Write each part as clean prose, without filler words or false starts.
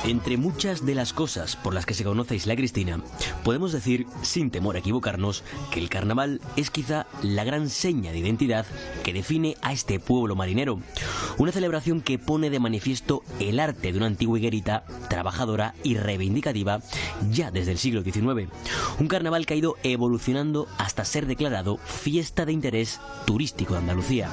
Entre muchas de las cosas por las que se conoce Isla Cristina, podemos decir, sin temor a equivocarnos, que el carnaval es quizá la gran seña de identidad que define a este pueblo marinero. Una celebración que pone de manifiesto el arte de una antigua higuerita trabajadora y reivindicativa ya desde el siglo XIX. Un carnaval que ha ido evolucionando hasta ser declarado fiesta de interés turístico de Andalucía.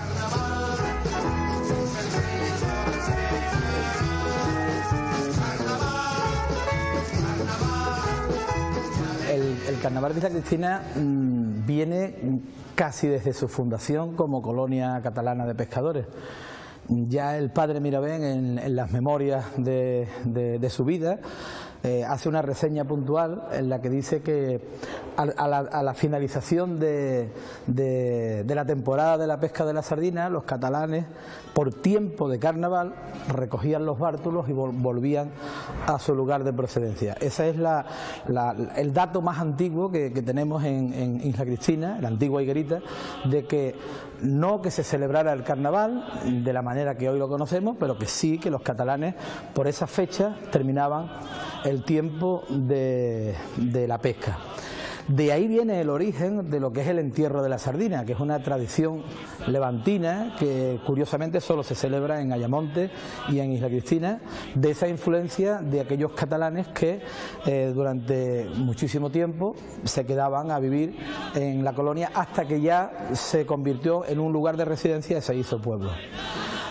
El carnaval de Isla Cristina viene casi desde su fundación como colonia catalana de pescadores. Ya el padre Mirabén, en las memorias de su vida, hace una reseña puntual en la que dice que a la finalización de la temporada de la pesca de la sardina, los catalanes, por tiempo de carnaval, recogían los bártulos y volvían a su lugar de procedencia. Ese es el dato más antiguo que tenemos en Isla Cristina, la antigua higuerita, de que no que se celebrara el carnaval de la manera que hoy lo conocemos, pero que sí que los catalanes por esa fecha terminaban el tiempo de la pesca. De ahí viene el origen de lo que es el entierro de la sardina, que es una tradición levantina que curiosamente solo se celebra en Ayamonte y en Isla Cristina, de esa influencia de aquellos catalanes que durante muchísimo tiempo se quedaban a vivir en la colonia hasta que ya se convirtió en un lugar de residencia y se hizo pueblo.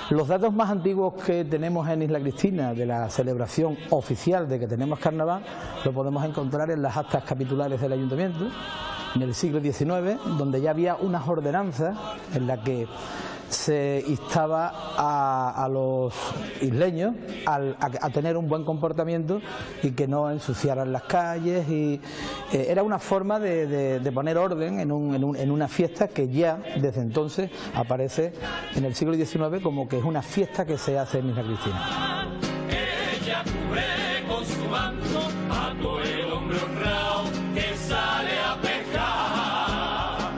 Los datos más antiguos que tenemos en Isla Cristina de la celebración oficial de que tenemos carnaval lo podemos encontrar en las actas capitulares del ayuntamiento en el siglo XIX, donde ya había unas ordenanzas en las que se instaba a los isleños a tener un buen comportamiento y que no ensuciaran las calles, y era una forma de poner orden en una fiesta que ya desde entonces aparece en el siglo XIX como que es una fiesta que se hace en Isla Cristina. Ella cubre con su manto a todo el hombre honrado que sale a pescar.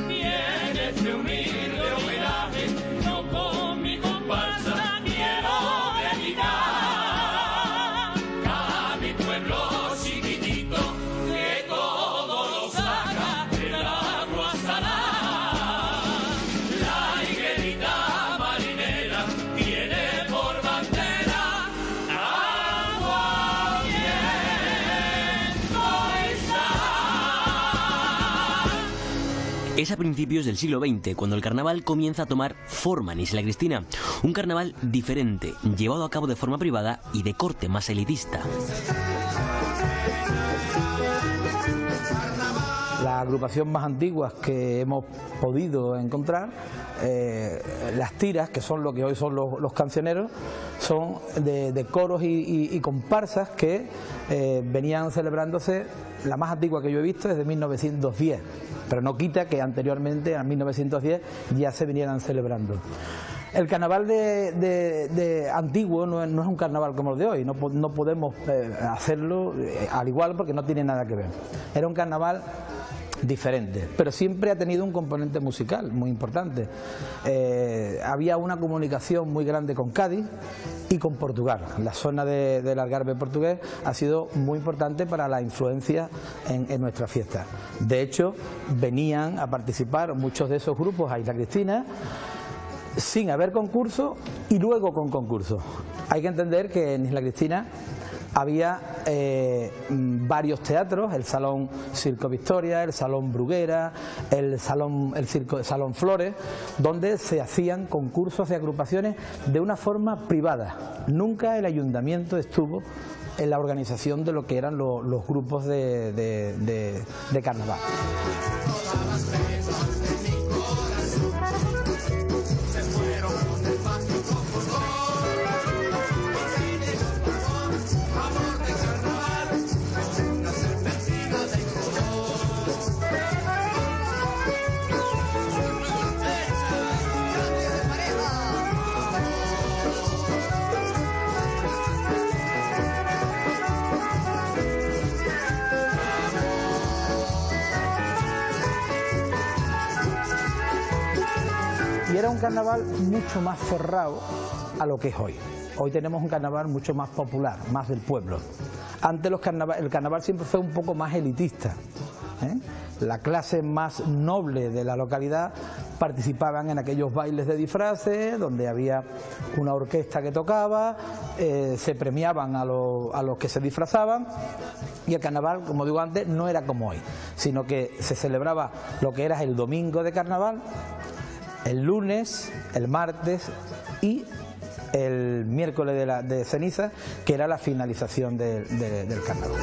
Y en este humilde homenaje no con mi comparsa quiero dedicar a mi pueblo chiquitito que todo lo saca del agua salada. La higuerita marinera tiene por bandera agua, viento y sal. Es a principios del siglo XX cuando el carnaval comienza a tomar forma en Isla Cristina. Un carnaval diferente, llevado a cabo de forma privada y de corte más elitista. La agrupación más antiguas que hemos podido encontrar, las tiras, que son lo que hoy son los cancioneros, son de coros y comparsas que venían celebrándose. La más antigua que yo he visto es de 1910, pero no quita que anteriormente, en 1910, ya se vinieran celebrando. El carnaval de antiguo no es un carnaval como el de hoy, no podemos hacerlo al igual porque no tiene nada que ver. Era un carnaval diferente, pero siempre ha tenido un componente musical muy importante. Había una comunicación muy grande con Cádiz y con Portugal. La zona del Algarve portugués ha sido muy importante para la influencia en nuestra fiesta. De hecho, venían a participar muchos de esos grupos a Isla Cristina sin haber concurso y luego con concurso. Hay que entender que en Isla Cristina había varios teatros, el Salón Circo Victoria, el Salón Bruguera, el Salón Flores, donde se hacían concursos de agrupaciones de una forma privada. Nunca el ayuntamiento estuvo en la organización de lo que eran los grupos de carnaval. era un carnaval mucho más cerrado a lo que es hoy. Hoy tenemos un carnaval mucho más popular, más del pueblo. Antes el carnaval siempre fue un poco más elitista, ¿eh? La clase más noble de la localidad participaban en aquellos bailes de disfraces, donde había una orquesta que tocaba, se premiaban a los que se disfrazaban, y el carnaval, como digo antes, no era como hoy, sino que se celebraba lo que era el domingo de carnaval, el lunes, el martes y el miércoles de ceniza, que era la finalización del carnaval.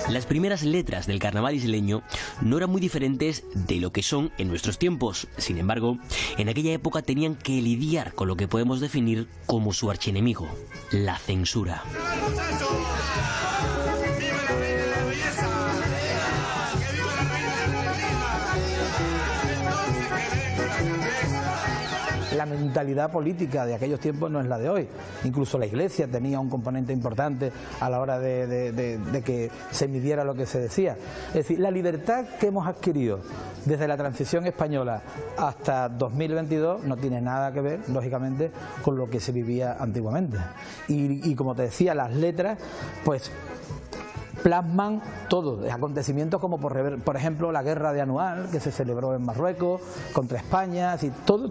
Las primeras letras del carnaval isleño no eran muy diferentes de lo que son en nuestros tiempos. Sin embargo, en aquella época tenían que lidiar con lo que podemos definir como su archienemigo, la censura. La mentalidad política de aquellos tiempos no es la de hoy. Incluso la Iglesia tenía un componente importante a la hora de que se midiera lo que se decía. Es decir, la libertad que hemos adquirido desde la transición española hasta 2022 no tiene nada que ver, lógicamente, con lo que se vivía antiguamente. Y como te decía, las letras, pues plasman todo, acontecimientos como por ejemplo la guerra de Anual, que se celebró en Marruecos contra España, así, todo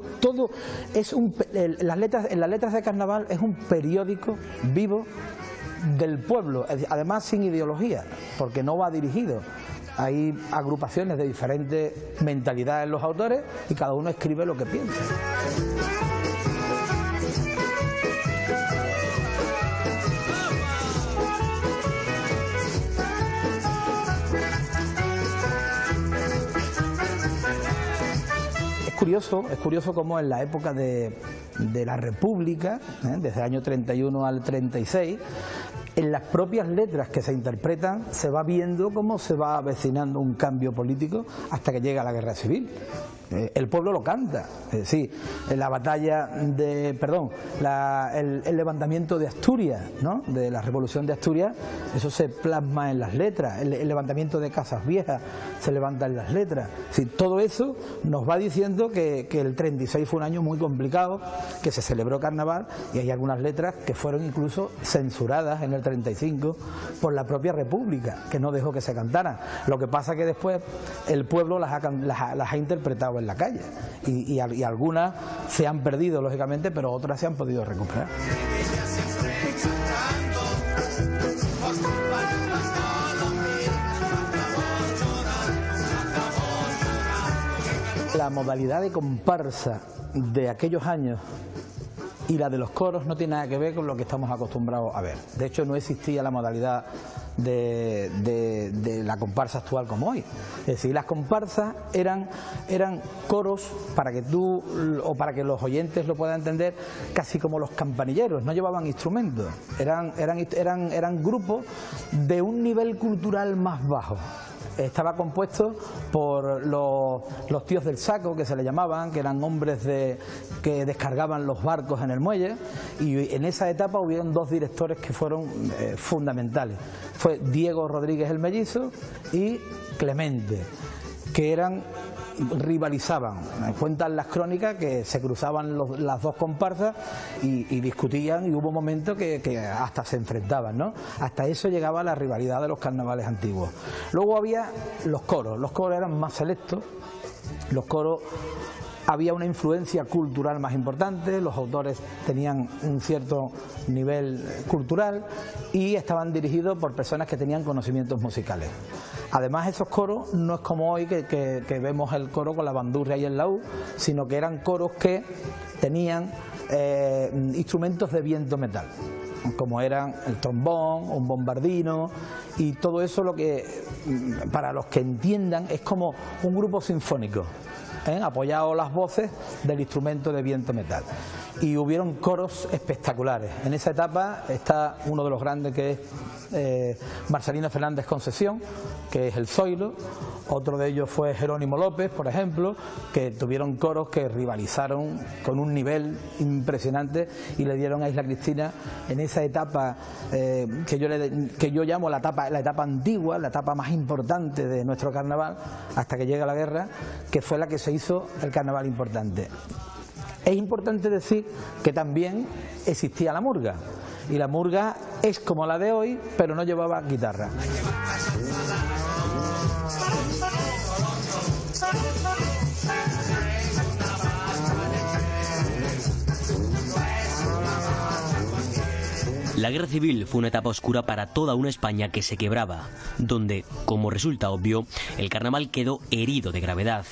es en las letras de carnaval es un periódico vivo del pueblo, además sin ideología, porque no va dirigido. Hay agrupaciones de diferentes mentalidades en los autores y cada uno escribe lo que piensa. Es curioso cómo en la época de la República, desde el año 31 al 36, en las propias letras que se interpretan se va viendo cómo se va avecinando un cambio político hasta que llega la guerra civil. El pueblo lo canta, sí, la batalla el levantamiento de Asturias, ¿no? De la revolución de Asturias, eso se plasma en las letras, el levantamiento de Casas Viejas se levanta en las letras, sí, todo eso nos va diciendo que el 36 fue un año muy complicado, que se celebró carnaval y hay algunas letras que fueron incluso censuradas en el 35 por la propia República, que no dejó que se cantaran. Lo que pasa que después el pueblo las ha interpretado en la calle y algunas se han perdido lógicamente, pero otras se han podido recuperar. La modalidad de comparsa de aquellos años y la de los coros no tiene nada que ver con lo que estamos acostumbrados a ver. De hecho, no existía la modalidad de la comparsa actual como hoy. Es decir, las comparsas eran coros, para que los oyentes lo puedan entender, casi como los campanilleros, no llevaban instrumentos, eran grupos de un nivel cultural más bajo. Estaba compuesto por los tíos del saco, que se le llamaban, que eran hombres que descargaban los barcos en el muelle, y en esa etapa hubieron dos directores que fueron fundamentales. Fue Diego Rodríguez el Mellizo y Clemente, que rivalizaban. Cuentan las crónicas que se cruzaban las dos comparsas y discutían, y hubo momentos que hasta se enfrentaban, ¿no? Hasta eso llegaba la rivalidad de los carnavales antiguos. Luego había los coros eran más selectos, los coros había una influencia cultural más importante, los autores tenían un cierto nivel cultural y estaban dirigidos por personas que tenían conocimientos musicales. Además, esos coros no es como hoy que vemos el coro con la bandurria y el laúd, sino que eran coros que tenían instrumentos de viento metal, como eran el trombón, un bombardino, y todo eso, lo que para los que entiendan es como un grupo sinfónico, apoyado las voces del instrumento de viento metal. y hubieron coros espectaculares. En esa etapa está uno de los grandes, que es Marcelino Fernández Concesión, que es el Zoilo. Otro de ellos fue Jerónimo López, por ejemplo, que tuvieron coros que rivalizaron con un nivel impresionante y le dieron a Isla Cristina en esa etapa que yo llamo la etapa antigua, la etapa más importante de nuestro carnaval, hasta que llega la guerra, que fue la que se hizo el carnaval importante. Es importante decir que también existía la murga, y la murga es como la de hoy, pero no llevaba guitarra. La guerra civil fue una etapa oscura para toda una España que se quebraba, donde, como resulta obvio, el carnaval quedó herido de gravedad.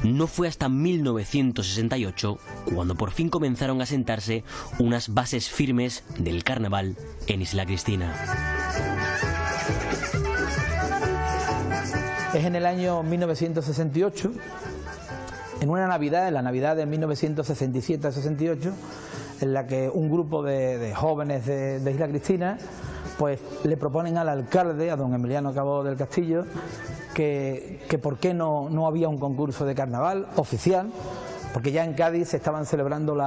No fue hasta 1968 cuando por fin comenzaron a sentarse unas bases firmes del carnaval en Isla Cristina. Es en el año 1968, en una Navidad, en la Navidad de 1967-68, en la que un grupo de jóvenes de Isla Cristina pues le proponen al alcalde, a don Emiliano Cabo del Castillo, que por qué no había un concurso de carnaval oficial, porque ya en Cádiz se estaban celebrando el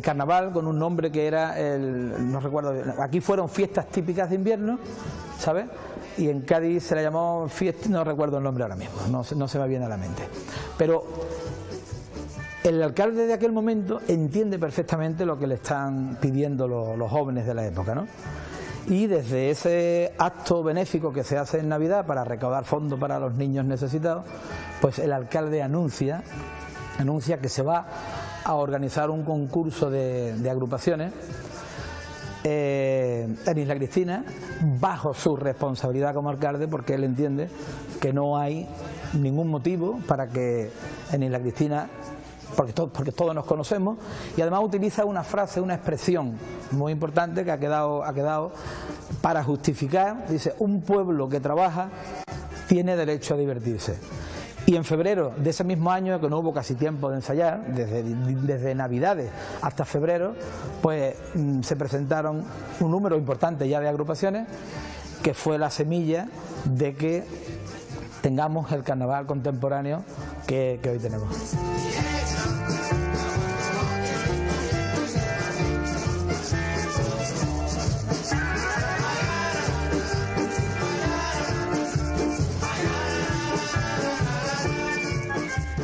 carnaval con un nombre que era, no recuerdo, aquí fueron fiestas típicas de invierno, ¿sabes? Y en Cádiz se le llamó fiesta, no recuerdo el nombre ahora mismo, no se me viene a la mente. Pero el alcalde de aquel momento entiende perfectamente lo que le están pidiendo los jóvenes de la época, ¿no? Y desde ese acto benéfico que se hace en Navidad para recaudar fondos para los niños necesitados, pues el alcalde anuncia que se va a organizar un concurso de agrupaciones en Isla Cristina, bajo su responsabilidad como alcalde, porque él entiende que no hay ningún motivo para que en Isla Cristina, porque todos nos conocemos, y además utiliza una frase, una expresión muy importante que ha quedado para justificar, dice: un pueblo que trabaja tiene derecho a divertirse. Y en febrero de ese mismo año, que no hubo casi tiempo de ensayar, desde Navidades hasta febrero, pues se presentaron un número importante ya de agrupaciones, que fue la semilla de que tengamos el carnaval contemporáneo que hoy tenemos.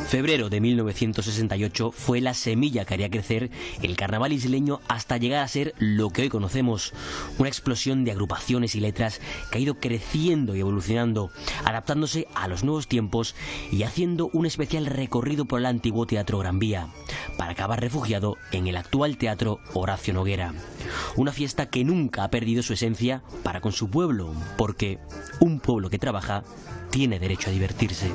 Febrero de 1968 fue la semilla que haría crecer el carnaval isleño hasta llegar a ser lo que hoy conocemos, una explosión de agrupaciones y letras que ha ido creciendo y evolucionando, adaptándose a los nuevos tiempos y haciendo un especial recorrido por el antiguo Teatro Gran Vía, para acabar refugiado en el actual Teatro Horacio Noguera. Una fiesta que nunca ha perdido su esencia para con su pueblo, porque un pueblo que trabaja tiene derecho a divertirse.